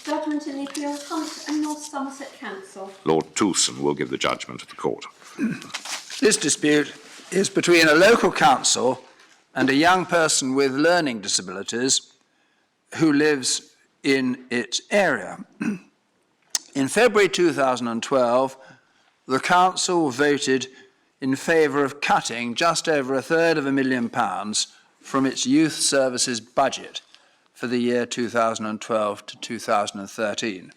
Judgment in the appeal comes to North Somerset Council. Lord Toulson will give the judgment of the court. This dispute is between a local council and a young person with learning disabilities who lives in its area. In February 2012, the council voted in favour of cutting just over £250,000 from its youth services budget for the year 2012 to 2013.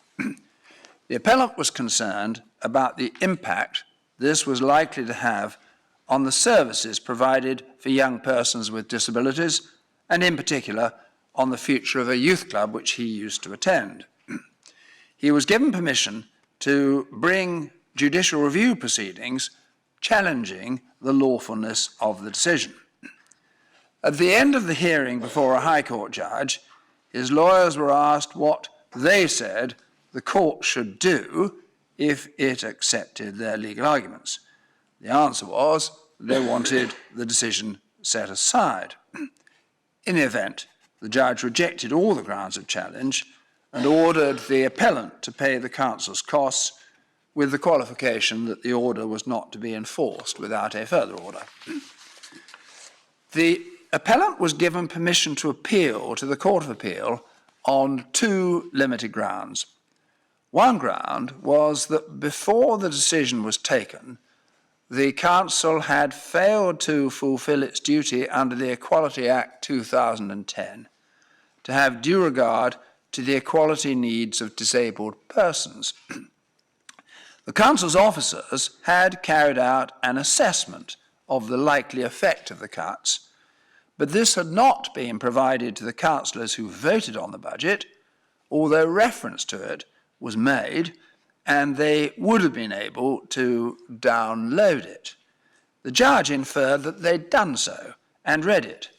The appellant was concerned about the impact this was likely to have on the services provided for young persons with disabilities, and in particular on the future of a youth club which he used to attend. He was given permission to bring judicial review proceedings challenging the lawfulness of the decision. At the end of the hearing before a High Court judge, his lawyers were asked what they said the court should do if it accepted their legal arguments. The answer was they wanted the decision set aside. In the event, the judge rejected all the grounds of challenge and ordered the appellant to pay the council's costs with the qualification that the order was not to be enforced without a further order. The appellant was given permission to appeal to the Court of Appeal on two limited grounds. One ground was that before the decision was taken, the council had failed to fulfil its duty under the Equalities Act 2010 to have due regard to the equality needs of disabled persons. The council's officers had carried out an assessment of the likely effect of the cuts, but this had not been provided to the councillors who voted on the budget, although reference to it was made, and they would have been able to download it. The judge inferred that they'd done so and read it,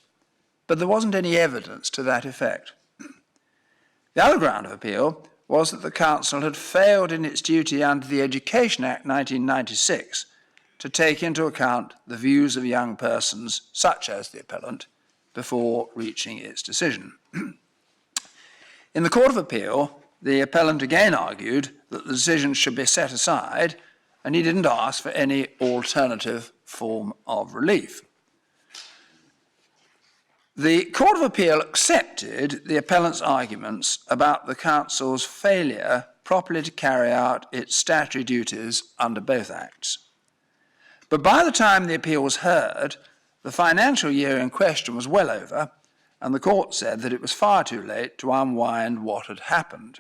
but there wasn't any evidence to that effect. The other ground of appeal was that the council had failed in its duty under the Education Act 1996 to take into account the views of young persons, such as the appellant, before reaching its decision. In the Court of Appeal, the appellant again argued that the decision should be set aside, and he didn't ask for any alternative form of relief. The Court of Appeal accepted the appellant's arguments about the council's failure properly to carry out its statutory duties under both acts. But by the time the appeal was heard, the financial year in question was well over, and the court said that it was far too late to unwind what had happened.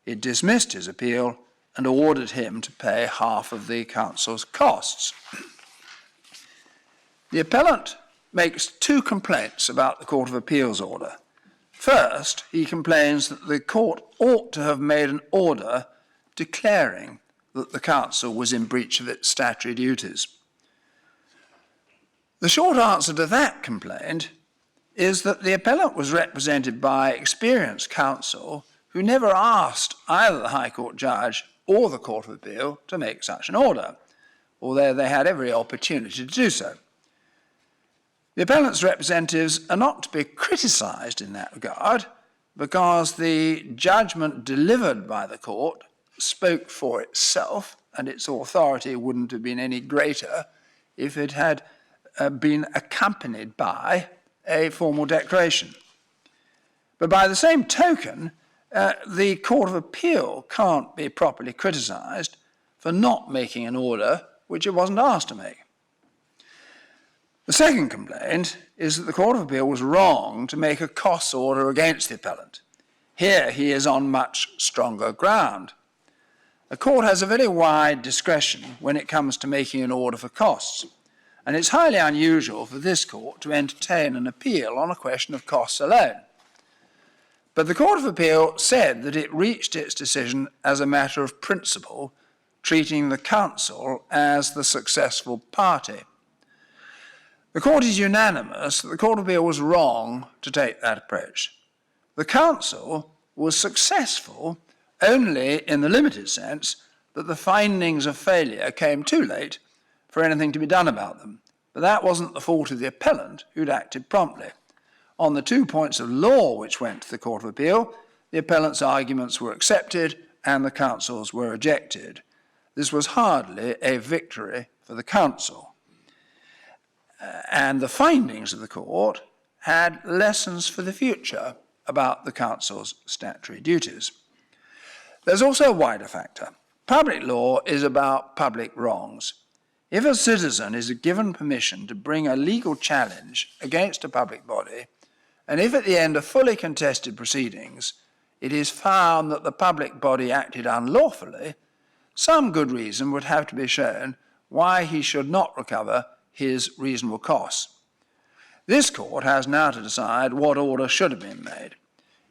It dismissed his appeal and ordered him to pay half of the council's costs. The appellant makes two complaints about the Court of Appeal's order. First, he complains that the court ought to have made an order declaring that the council was in breach of its statutory duties. The short answer to that complaint is that the appellant was represented by experienced counsel who never asked either the High Court judge or the Court of Appeal to make such an order, although they had every opportunity to do so. The appellant's representatives are not to be criticised in that regard because the judgment delivered by the court spoke for itself, and its authority wouldn't have been any greater if it had been accompanied by a formal declaration. But by the same token, the Court of Appeal can't be properly criticised for not making an order which it wasn't asked to make. The second complaint is that the Court of Appeal was wrong to make a costs order against the appellant. Here he is on much stronger ground. A court has a very wide discretion when it comes to making an order for costs, and it's highly unusual for this court to entertain an appeal on a question of costs alone. But the Court of Appeal said that it reached its decision as a matter of principle, treating the council as the successful party. The court is unanimous that the Court of Appeal was wrong to take that approach. The council was successful only in the limited sense that the findings of failure came too late for anything to be done about them. But that wasn't the fault of the appellant, who'd acted promptly. On the 2 points of law which went to the Court of Appeal, the appellant's arguments were accepted and the counsel's were rejected. This was hardly a victory for the counsel. And the findings of the court had lessons for the future about the counsel's statutory duties. There's also a wider factor. Public law is about public wrongs. If a citizen is given permission to bring a legal challenge against a public body, and if at the end of fully contested proceedings it is found that the public body acted unlawfully, some good reason would have to be shown why he should not recover his reasonable costs. This court has now to decide what order should have been made.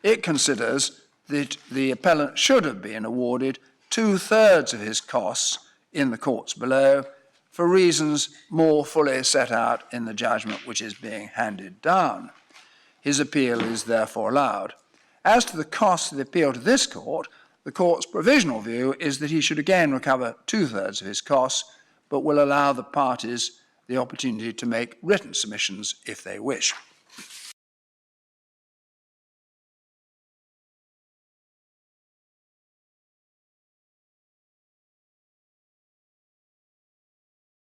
It considers that the appellant should have been awarded 2/3 of his costs in the courts below for reasons more fully set out in the judgment which is being handed down. His appeal is therefore allowed. As to the cost of the appeal to this court, the court's provisional view is that he should again recover 2/3 of his costs, but will allow the parties the opportunity to make written submissions if they wish.